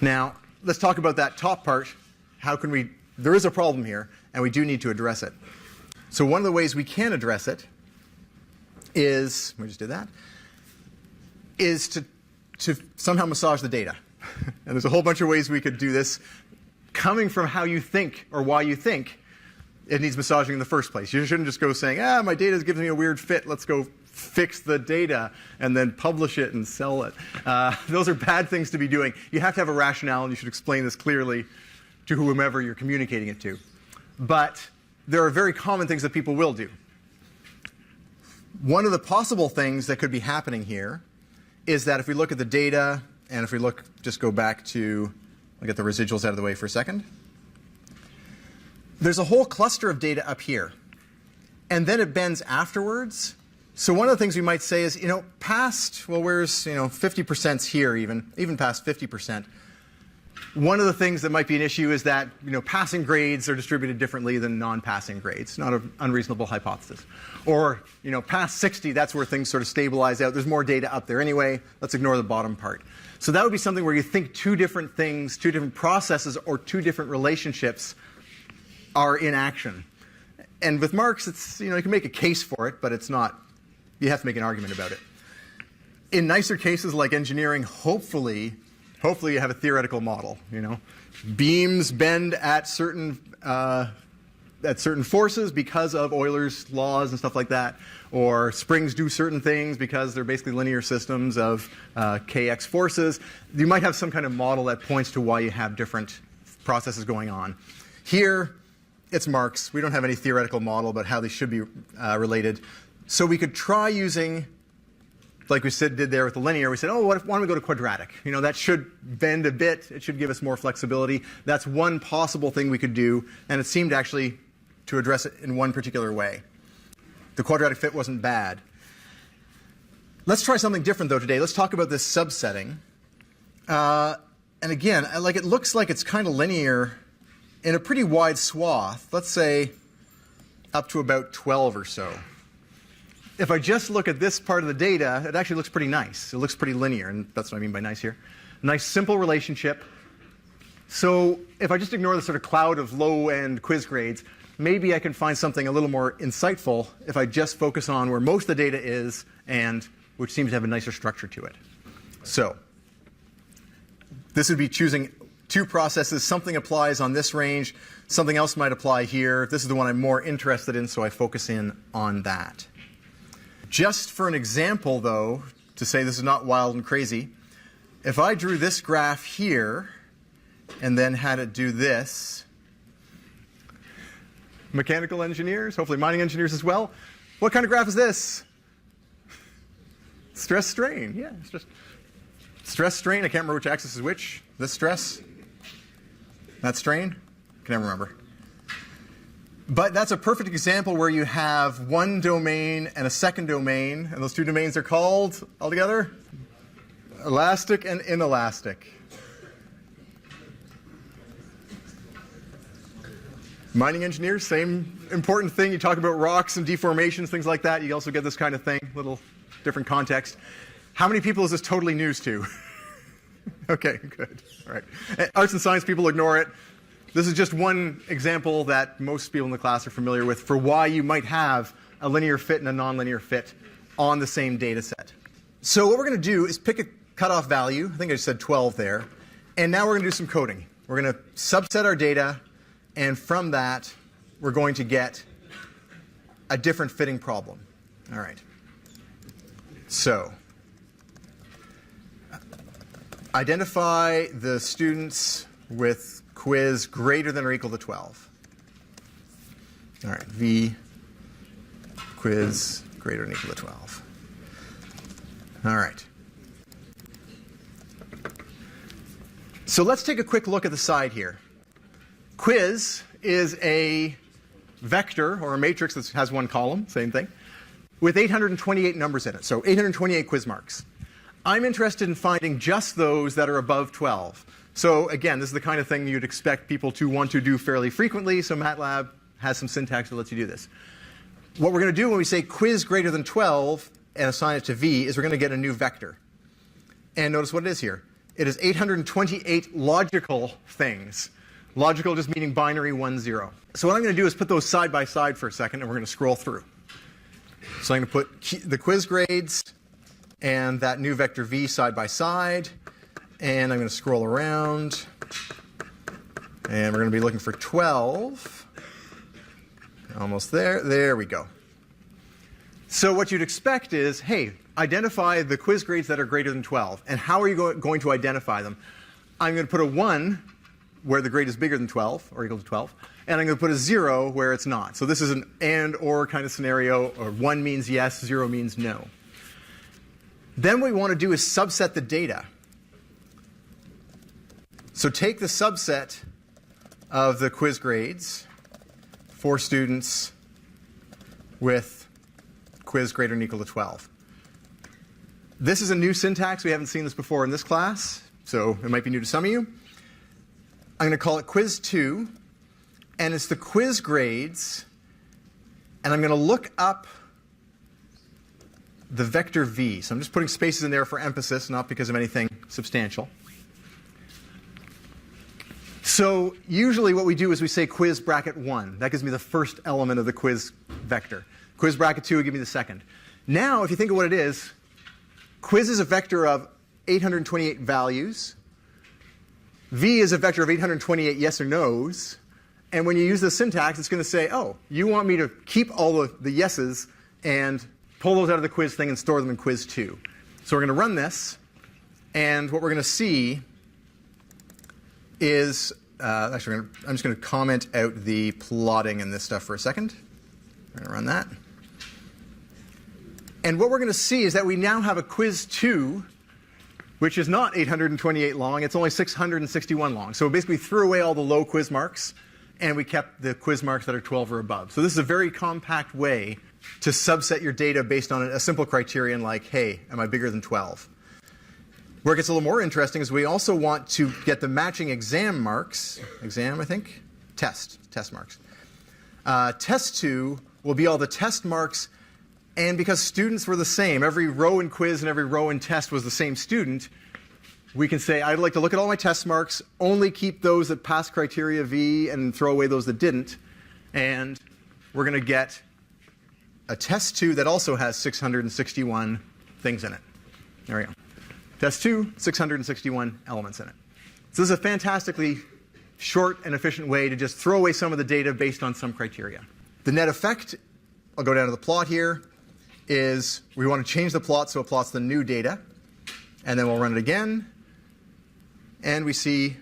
Now, let's talk about that top part. How can we, there is a problem here, and we do need to address it. So one of the ways we can address it is, we just did that, is to somehow massage the data. And there's a whole bunch of ways we could do this. Coming from how you think or why you think, it needs massaging in the first place. You shouldn't just go saying, my data is giving me a weird fit, let's go fix the data and then publish it and sell it. Those are bad things to be doing. You have to have a rationale, and you should explain this clearly to whomever you're communicating it to. But there are very common things that people will do. One of the possible things that could be happening here is that if we look at the data, and if we just go back to, I'll get the residuals out of the way for a second. There's a whole cluster of data up here. And then it bends afterwards. So one of the things we might say is, past, well, where's, 50%'s here even past 50%. One of the things that might be an issue is that, passing grades are distributed differently than non-passing grades. Not an unreasonable hypothesis. Or, past 60, that's where things sort of stabilize out. There's more data up there anyway. Let's ignore the bottom part. So that would be something where you think two different things, two different processes, or two different relationships are in action. And with marks, it's, you can make a case for it, but it's not, you have to make an argument about it. In nicer cases like engineering, hopefully you have a theoretical model. Beams bend at certain forces because of Euler's laws and stuff like that, or springs do certain things because they're basically linear systems of kx forces. You might have some kind of model that points to why you have different processes going on. Here, it's marks. We don't have any theoretical model about how they should be related. So we could try using, like we did there with the linear, we said, why don't we go to quadratic? That should bend a bit. It should give us more flexibility. That's one possible thing we could do, and it seemed actually to address it in one particular way. The quadratic fit wasn't bad. Let's try something different, though, today. Let's talk about this subsetting. And again, it looks like it's kind of linear in a pretty wide swath. Let's say up to about 12 or so. If I just look at this part of the data, it actually looks pretty nice. It looks pretty linear, and that's what I mean by nice here. Nice, simple relationship. So if I just ignore the sort of cloud of low-end quiz grades, maybe I can find something a little more insightful if I just focus on where most of the data is, and which seems to have a nicer structure to it. So this would be choosing two processes. Something applies on this range. Something else might apply here. This is the one I'm more interested in, so I focus in on that. Just for an example, though, to say this is not wild and crazy, if I drew this graph here and then had it do this, mechanical engineers, hopefully mining engineers as well, what kind of graph is this? Stress strain. Yeah, it's just stress strain. I can't remember which axis is which. This stress, that strain. Can never remember. But that's a perfect example where you have one domain and a second domain, and those two domains are called, altogether, elastic and inelastic. Mining engineers, same important thing. You talk about rocks and deformations, things like that. You also get this kind of thing, little different context. How many people is this totally news to? Okay, good. All right. Arts and science people ignore it. This is just one example that most people in the class are familiar with for why you might have a linear fit and a nonlinear fit on the same data set. So what we're going to do is pick a cutoff value. I think I just said 12 there. And now we're going to do some coding. We're going to subset our data, and from that, we're going to get a different fitting problem. All right. So identify the students with quiz greater than or equal to 12. All right, V quiz greater than or equal to 12. All right. So let's take a quick look at the side here. Quiz is a vector or a matrix that has one column, same thing, with 828 numbers in it, so 828 quiz marks. I'm interested in finding just those that are above 12. So again, this is the kind of thing you'd expect people to want to do fairly frequently, so MATLAB has some syntax that lets you do this. What we're going to do when we say quiz greater than 12 and assign it to V is we're going to get a new vector. And notice what it is here. It is 828 logical things. Logical just meaning binary 1, 0. So what I'm going to do is put those side by side for a second, and we're going to scroll through. So I'm going to put the quiz grades and that new vector v side by side, and I'm going to scroll around, and we're going to be looking for 12. Almost there. There we go. So what you'd expect is, hey, identify the quiz grades that are greater than 12. And how are you going to identify them? I'm going to put a 1 where the grade is bigger than 12 or equal to 12. And I'm going to put a 0 where it's not. So this is an and or kind of scenario. Or 1 means yes, 0 means no. Then what we want to do is subset the data. So take the subset of the quiz grades for students with quiz greater than or equal to 12. This is a new syntax. We haven't seen this before in this class, so it might be new to some of you. I'm going to call it quiz 2, and it's the quiz grades, and I'm going to look up the vector v. So I'm just putting spaces in there for emphasis, not because of anything substantial. So usually what we do is we say quiz bracket 1. That gives me the first element of the quiz vector. Quiz bracket 2 will give me the second. Now, if you think of what it is, quiz is a vector of 828 values. V is a vector of 828 yes or no's. And when you use the syntax, it's going to say, oh, you want me to keep all of the yeses and pull those out of the quiz thing and store them in quiz 2. So we're going to run this. And what we're going to see is, actually, I'm just going to comment out the plotting and this stuff for a second. We're going to run that. And what we're going to see is that we now have a quiz 2, which is not 828 long. It's only 661 long. So we basically threw away all the low quiz marks, and we kept the quiz marks that are 12 or above. So this is a very compact way to subset your data based on a simple criterion like, hey, am I bigger than 12? Where it gets a little more interesting is we also want to get the matching exam marks. Exam, I think? Test marks. Test 2 will be all the test marks. And because students were the same, every row in quiz and every row in test was the same student, we can say, I'd like to look at all my test marks, only keep those that passed criteria V, and throw away those that didn't. And we're going to get a test 2 that also has 661 things in it. There we go. Test 2, 661 elements in it. So this is a fantastically short and efficient way to just throw away some of the data based on some criteria. The net effect, I'll go down to the plot here, is we want to change the plot so it plots the new data. And then we'll run it again. And we see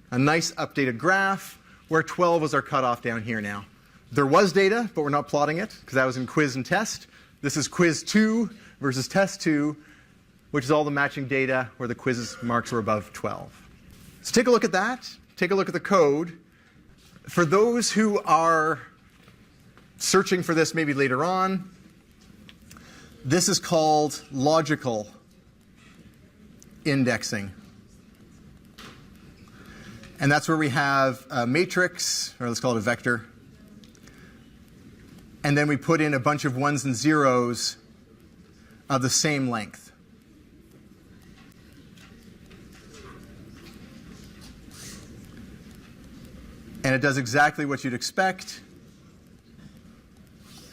a nice updated graph where 12 was our cutoff down here now. There was data, but we're not plotting it because that was in quiz and test. This is quiz 2 versus test 2, which is all the matching data where the quiz marks were above 12. So take a look at that. Take a look at the code. For those who are searching for this maybe later on, this is called logical indexing. And that's where we have a matrix, or let's call it a vector. And then we put in a bunch of 1s and 0s of the same length. And it does exactly what you'd expect.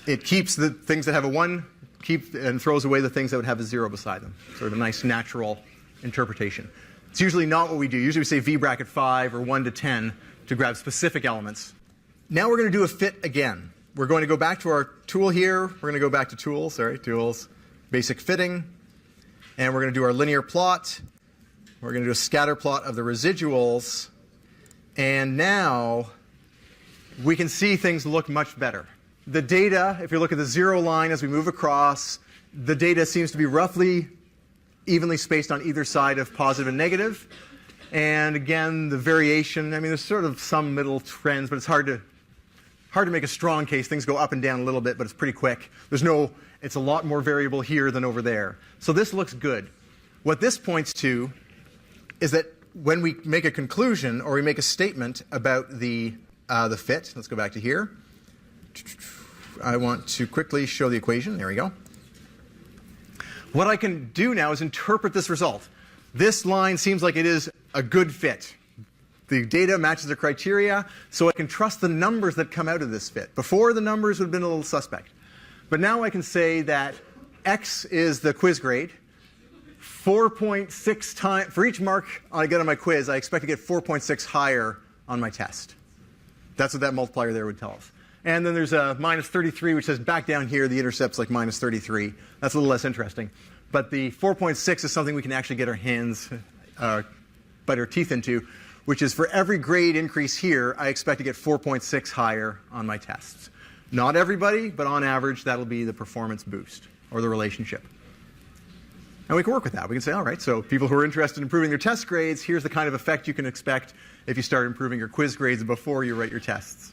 It keeps the things that have a 1, and throws away the things that would have a 0 beside them. Sort of a nice natural interpretation. It's usually not what we do. Usually we say v bracket 5 or 1 to 10 to grab specific elements. Now we're going to do a fit again. We're going to go back to our tool here. We're going to go back to tools, tools, basic fitting. And we're going to do our linear plot. We're going to do a scatter plot of the residuals. And now we can see things look much better. The data, if you look at the 0 line as we move across, the data seems to be roughly evenly spaced on either side of positive and negative. And again, the variation, I mean, there's sort of some middle trends, but it's hard to make a strong case. Things go up and down a little bit, but it's pretty quick. It's a lot more variable here than over there. So this looks good. What this points to is that when we make a conclusion or we make a statement about the fit, let's go back to here. I want to quickly show the equation. There we go. What I can do now is interpret this result. This line seems like it is a good fit. The data matches the criteria, so I can trust the numbers that come out of this fit. Before, the numbers would have been a little suspect. But now I can say that X is the quiz grade. 4.6 times, for each mark I get on my quiz, I expect to get 4.6 higher on my test. That's what that multiplier there would tell us. And then there's a minus 33, which says back down here, the intercept's like minus 33. That's a little less interesting. But the 4.6 is something we can actually get our hands, bite our teeth into, which is for every grade increase here, I expect to get 4.6 higher on my tests. Not everybody, but on average, that'll be the performance boost, or the relationship. And we can work with that. We can say, all right, so people who are interested in improving their test grades, here's the kind of effect you can expect if you start improving your quiz grades before you write your tests.